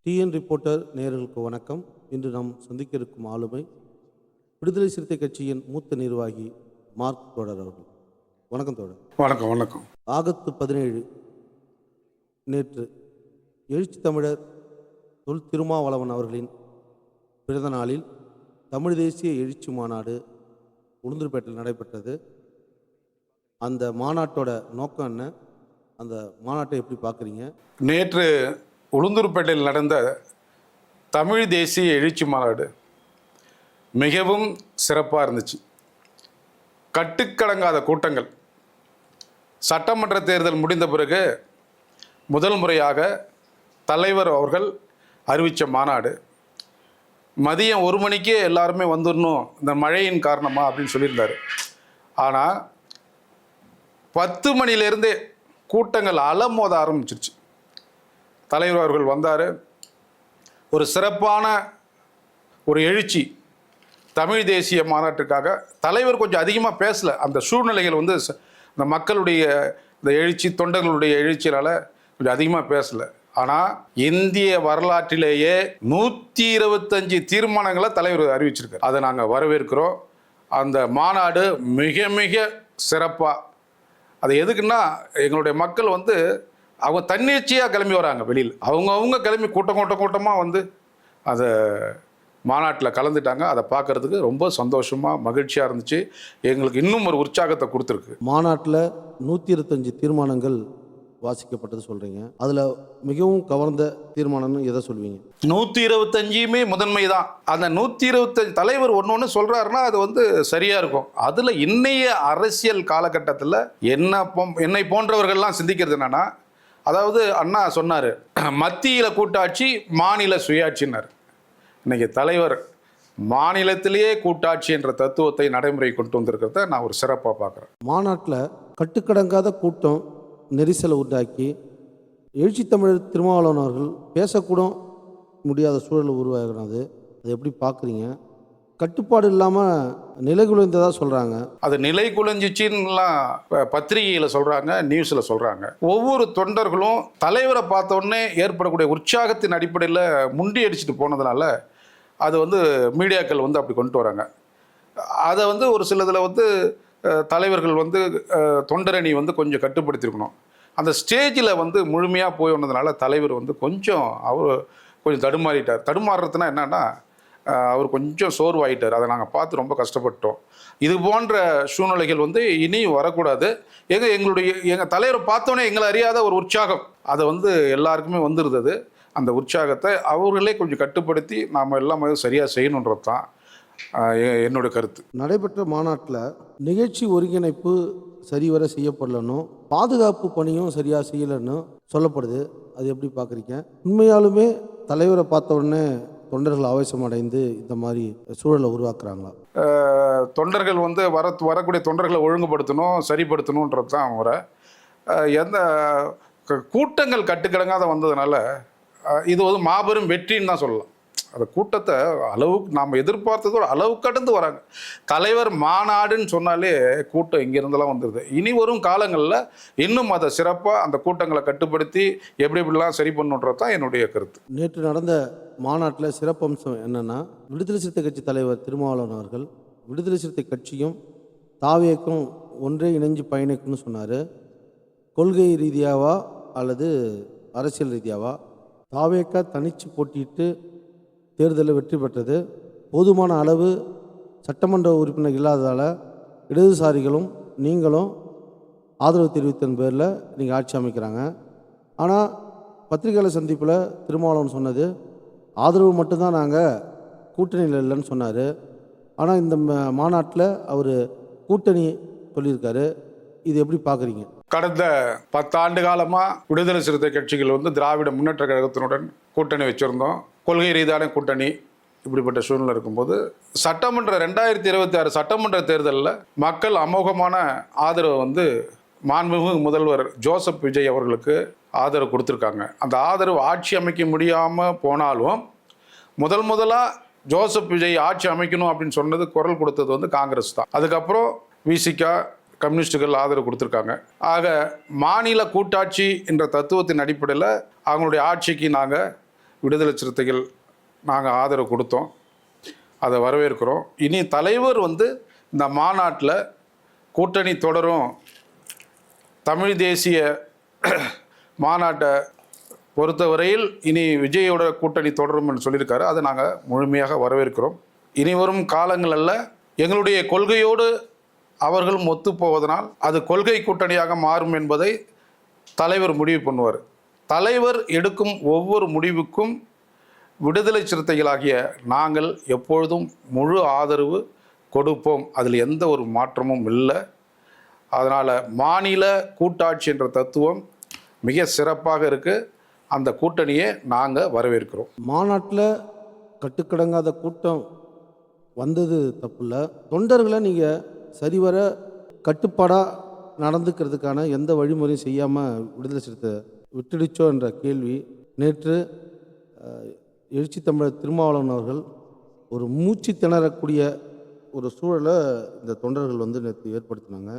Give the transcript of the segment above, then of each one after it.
TN reporter நேயர்களுக்கு வணக்கம். இன்று நாம் சந்திக்க இருக்கும் ஆளுமை விடுதலை சிறுத்தை கட்சியின் மூத்த நிர்வாகி மார்க் தோழர் அவர்கள். வணக்கம் தோழர். வணக்கம். வணக்கம். ஆகஸ்ட் 17 நேற்று எழுச்சி தமிழர் தொல் திருமாவளவன் அவர்களின் பிறந்த நாளில் தமிழ் தேசிய எழுச்சி மாநாடு உளுந்தூர்பேட்டையில் நடைபெற்றது. அந்த மாநாட்டோட நோக்கம் என்ன? அந்த மாநாட்டை எப்படி பார்க்குறீங்க? நேற்று உளுந்தூர்பேட்டையில் நடந்த தமிழ் தேசிய எழுச்சி மாநாடு மிகவும் சிறப்பாக இருந்துச்சு. கட்டுக்கடங்காத கூட்டங்கள். சட்டமன்ற தேர்தல் முடிந்த பிறகு முதல் முறையாக தலைவர் அவர்கள் அறிவித்த மாநாடு. மதியம் 1 மணிக்கே எல்லாருமே வந்துடணும் இந்த மழையின் காரணமாக அப்படின்னு சொல்லியிருந்தார். ஆனால் 10 மணிலேருந்தே கூட்டங்கள் அலமோத ஆரம்பிச்சிருச்சு. தலைவர் அவர்கள் வந்தார். ஒரு சிறப்பான ஒரு எழுச்சி தமிழ் தேசிய மாநாட்டுக்காக. தலைவர் கொஞ்சம் அதிகமாக பேசலை. அந்த சூழ்நிலைகள் வந்து இந்த மக்களுடைய இந்த எழுச்சி, தொண்டர்களுடைய எழுச்சியால் கொஞ்சம் அதிகமாக பேசலை. ஆனால் இந்திய வரலாற்றிலேயே 125 தீர்மானங்களை தலைவர் அறிவிச்சிருக்கார். அதை நாங்கள் வரவேற்கிறோம். அந்த மாநாடு மிக மிக சிறப்பாக. அது எதுக்குன்னா, எங்களுடைய மக்கள் வந்து அவங்க தன்னிச்சையாக கிளம்பி வராங்க. வெளியில் அவங்க கிளம்பி கூட்டமாக வந்து அதை மாநாட்டில் கலந்துட்டாங்க. அதை பார்க்குறதுக்கு ரொம்ப சந்தோஷமாக மகிழ்ச்சியாக இருந்துச்சு. எங்களுக்கு இன்னும் ஒரு உற்சாகத்தை கொடுத்துருக்கு. மாநாட்டில் 125 தீர்மானங்கள் வாசிக்கப்பட்டது சொல்கிறீங்க. அதில் மிகவும் கவர்ந்த தீர்மானம்னு எதை சொல்வீங்க? 125மே முதன்மை தான். அந்த 125 தலைவர் ஒன்று சொல்கிறாருன்னா அது வந்து சரியாக இருக்கும். அதில் இன்னைய அரசியல் காலகட்டத்தில் என்னை போன்றவர்கள்லாம் சிந்திக்கிறது என்னென்னா, அதாவது அண்ணா சொன்னார், மத்தியில் கூட்டாட்சி மாநில சுயாட்சின்னார். இன்னைக்கு தலைவர் மாநிலத்திலேயே கூட்டாட்சி என்ற தத்துவத்தை நடைமுறை கொண்டு வந்திருக்கிறத நான் ஒரு சிறப்பாக பார்க்குறேன். மாநாட்டில் கட்டுக்கடங்காத கூட்டம் நெரிசலை உண்டாக்கி எழுச்சி தமிழர் திருமாவளவன் அவர்கள் பேசக்கூட முடியாத சூழல் உருவாகிறது. அதை எப்படி பார்க்குறீங்க? கட்டுப்பாடு இல்லாமல் நிலை குலைந்ததாக சொல்கிறாங்க. அது நிலை குலைஞ்சிச்சின்னுலாம் பத்திரிகையில் சொல்கிறாங்க, நியூஸில் சொல்கிறாங்க. ஒவ்வொரு தொண்டர்களும் தலைவரை பார்த்த உடனே ஏற்படக்கூடிய உற்சாகத்தின் அடிப்படையில் முண்டி அடிச்சுட்டு போனதுனால அது வந்து மீடியாக்கள் வந்து அப்படி கொண்டு வராங்க. அதை வந்து ஒரு சிலதில் வந்து தலைவர்கள் வந்து தொண்டரணி வந்து கொஞ்சம் கட்டுப்படுத்தியிருக்கணும். அந்த ஸ்டேஜில் வந்து முழுமையாக போய் வந்ததுனால தலைவர் வந்து அவர் கொஞ்சம் தடுமாறிட்டார். தடுமாறுறதுனா என்னன்னா, அவர் கொஞ்சம் சோர்வாயிட்டார். அதை நாங்கள் பார்த்து ரொம்ப கஷ்டப்பட்டோம். இது போன்ற சூழ்நிலைகள் வந்து இனியும் வரக்கூடாது. எங்கள் தலைவரை பார்த்தோன்னே எங்களை அறியாத ஒரு உற்சாகம் அதை வந்து எல்லாருக்குமே வந்துருந்தது. அந்த உற்சாகத்தை அவர்களே கொஞ்சம் கட்டுப்படுத்தி நாம் எல்லாமே சரியாக செய்யணுன்றது தான் என்னோட கருத்து. நடைபெற்ற மாநாட்டில் நிகழ்ச்சி ஒருங்கிணைப்பு சரிவர செய்யப்படலன்னு, பாதுகாப்பு பணியும் சரியாக செய்யலைன்னு சொல்லப்படுது. அது எப்படி பார்க்குறீங்க? உண்மையாலுமே தலைவரை பார்த்த உடனே தொண்டர்கள் ஆவேசம் அடைந்து இந்த மாதிரி சூழலை உருவாக்குறாங்களா? தொண்டர்கள் வந்து வரக்கூடிய தொண்டர்களை ஒழுங்குபடுத்தணும், சரிப்படுத்தணுன்றது தான் முறை. எந்த கூட்டங்கள் கட்டுக்கடங்காத வந்ததுனால இது வந்து மாபெரும் வெற்றின்னு தான் சொல்லலாம். அந்த கூட்டத்தை அளவுக்கு நாம் எதிர்பார்த்தது ஒரு அளவு கடந்து வராங்க. தலைவர் மாநாடுன்னு சொன்னாலே கூட்டம் இங்கேருந்தெல்லாம் வந்துடுது. இனி வரும் காலங்களில் இன்னும் அதை சிறப்பாக அந்த கூட்டங்களை கட்டுப்படுத்தி எப்படிலாம் சரி பண்ணுன்றது தான் என்னுடைய கருத்து. நேற்று நடந்த மாநாட்டில் சிறப்பம்சம் என்னென்னா, விடுதலை சிறுத்தை கட்சி தலைவர் திருமாவளவன் அவர்கள் விடுதலை சிறுத்தை கட்சியும் தாவேக்கும் ஒன்றே இணைஞ்சு பயணிக்கும்னு சொன்னார். கொள்கை ரீதியாவா அல்லது அரசியல் ரீதியாவா? தாவேக்கா தனித்து போட்டியிட்டு தேர்தலில் வெற்றி பெற்றது. போதுமான அளவு சட்டமன்ற உறுப்பினர் இல்லாததால் இடதுசாரிகளும் நீங்களும் ஆதரவு தெரிவித்தன் பேரில் நீங்கள் ஆட்சி அமைக்கிறாங்க. ஆனால் பத்திரிகையாளர் சந்திப்பில் திருமாவளவன் சொன்னது ஆதரவு மட்டும்தான், நாங்கள் கூட்டணியில் இல்லைன்னு சொன்னார். ஆனால் இந்த மாநாட்டில் அவர் கூட்டணி சொல்லியிருக்காரு. இது எப்படி பார்க்குறீங்க? கடந்த 10 ஆண்டு காலமாக விடுதலை சிறுத்தை கட்சிகள் வந்து திராவிட முன்னேற்ற கழகத்தினுடன் கூட்டணி வச்சுருந்தோம். கொள்கை ரீதியான கூட்டணி. இப்படிப்பட்ட சூழ்நிலை இருக்கும்போது 2026 சட்டமன்ற தேர்தலில் மக்கள் அமோகமான ஆதரவு வந்து மாண்புமிகு முதல்வர் ஜோசப் விஜய் அவர்களுக்கு ஆதரவு கொடுத்துருக்காங்க. அந்த ஆதரவு ஆட்சி அமைக்க முடியாமல் போனாலும் முதலாக ஜோசப் விஜய் ஆட்சி அமைக்கணும் அப்படின்னு சொன்னது, குரல் கொடுத்தது வந்து காங்கிரஸ் தான். அதுக்கப்புறம் விசிகா, கம்யூனிஸ்டுகள் ஆதரவு கொடுத்துருக்காங்க. ஆக மாநில கூட்டாட்சி என்ற தத்துவத்தின் அடிப்படையில் அவங்களுடைய ஆட்சிக்கு நாங்கள் விடுதலை சிறுத்தைகள் நாங்கள் ஆதரவு கொடுத்தோம், அதை வரவேற்கிறோம். இனி தலைவர் இந்த மாநாட்டில் கூட்டணி தொடரும், தமிழ் தேசிய மாநாட்டை பொறுத்தவரையில் இனி விஜயோட கூட்டணி தொடரும் என்று சொல்லியிருக்காரு. அதை நாங்கள் முழுமையாக வரவேற்கிறோம். இனி வரும் காலங்களில் எங்களுடைய கொள்கையோடு அவர்களும் ஒத்துப்போவதனால் அது கொள்கை கூட்டணியாக மாறும் என்பதை தலைவர் முடிவு பண்ணுவார். தலைவர் எடுக்கும் ஒவ்வொரு முடிவுக்கும் விடுதலை சிறுத்தைகளாகிய நாங்கள் எப்பொழுதும் முழு ஆதரவு கொடுப்போம். அதில் எந்த ஒரு மாற்றமும் இல்லை. அதனால் மாநில கூட்டாட்சி என்ற தத்துவம் மிக சிறப்பாக இருக்குது. அந்த கூட்டணியை நாங்கள் வரவேற்கிறோம். மாநாட்டில் கட்டுக்கடங்காத கூட்டம் வந்தது தப்பில்ல. தொண்டர்களை நீங்கள் சரிவர கட்டுப்பாடாக நடந்துக்கிறதுக்கான எந்த வழிமுறையும் செய்யாமல் விடுதலை சிறுத்தை விட்டுடுச்சோ என்ற கேள்வி நேற்று எழுச்சி தமிழர் திருமாவளவன் அவர்கள் ஒரு மூச்சு திணறக்கூடிய ஒரு சூழலை இந்த தொண்டர்கள் நேற்று ஏற்படுத்தினாங்க.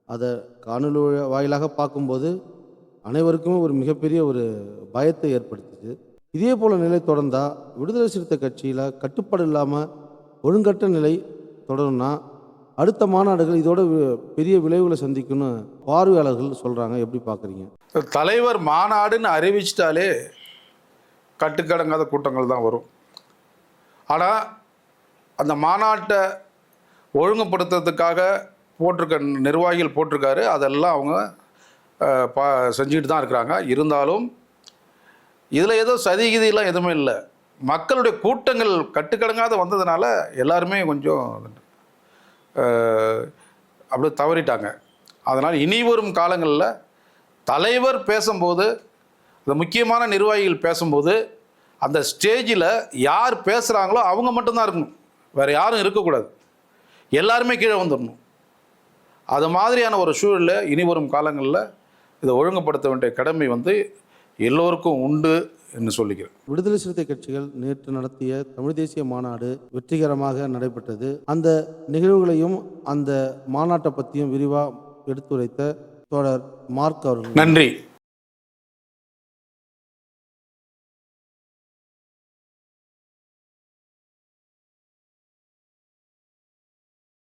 அதை காணொலி வாயிலாக பார்க்கும்போது அனைவருக்குமே ஒரு மிகப்பெரிய ஒரு பயத்தை ஏற்படுத்துச்சு. இதே போல் நிலை தொடர்ந்தால் விடுதலை சிறுத்தை கட்சியில் கட்டுப்பாடு இல்லாமல் ஒழுங்கற்ற நிலை தொடரும்னா அடுத்த மாநாடுகள் இதோட பெரிய விளைவுகளை சந்திக்கும்னு பார்வையாளர்கள் சொல்கிறாங்க. எப்படி பார்க்குறீங்க? தலைவர் மாநாடுன்னு அறிவிச்சிட்டாலே கட்டுக்கடங்காத கூட்டங்கள் தான் வரும். ஆனால் அந்த மாநாட்டை ஒழுங்குபடுத்துறதுக்காக நிர்வாகிகள் போட்டிருக்காரு. அதெல்லாம் அவங்க செஞ்சுக்கிட்டு தான் இருக்கிறாங்க. இருந்தாலும் இதில் ஏதோ சதிகிதியெல்லாம் எதுவுமே இல்லை. மக்களுடைய கூட்டங்கள் கட்டுக்கடங்காத வந்ததுனால எல்லாருமே கொஞ்சம் அப்படியே தவறிட்டாங்க. அதனால் இனி வரும் காலங்களில் தலைவர் பேசும்போது, இந்த முக்கியமான நிர்வாகிகள் பேசும்போது அந்த ஸ்டேஜில் யார் பேசுகிறாங்களோ அவங்க மட்டும்தான் இருக்கணும், வேறு யாரும் இருக்கக்கூடாது. எல்லாருமே கீழே வந்துடணும். அது மாதிரியான ஒரு சூழலில் இனி வரும் காலங்களில் இதை ஒழுங்குபடுத்த வேண்டிய கடமை எல்லோருக்கும் உண்டு என்று சொல்லிக்கிறேன். விடுதலை சிறுத்தை கட்சிகள் நேற்று நடத்திய தமிழ் தேசிய மாநாடு வெற்றிகரமாக நடைபெற்றது. அந்த நிகழ்வுகளையும் அந்த மாநாட்டை பற்றியும் விரிவாக எடுத்துரைத்த தோழர் மார்க் அவர்கள் நன்றி.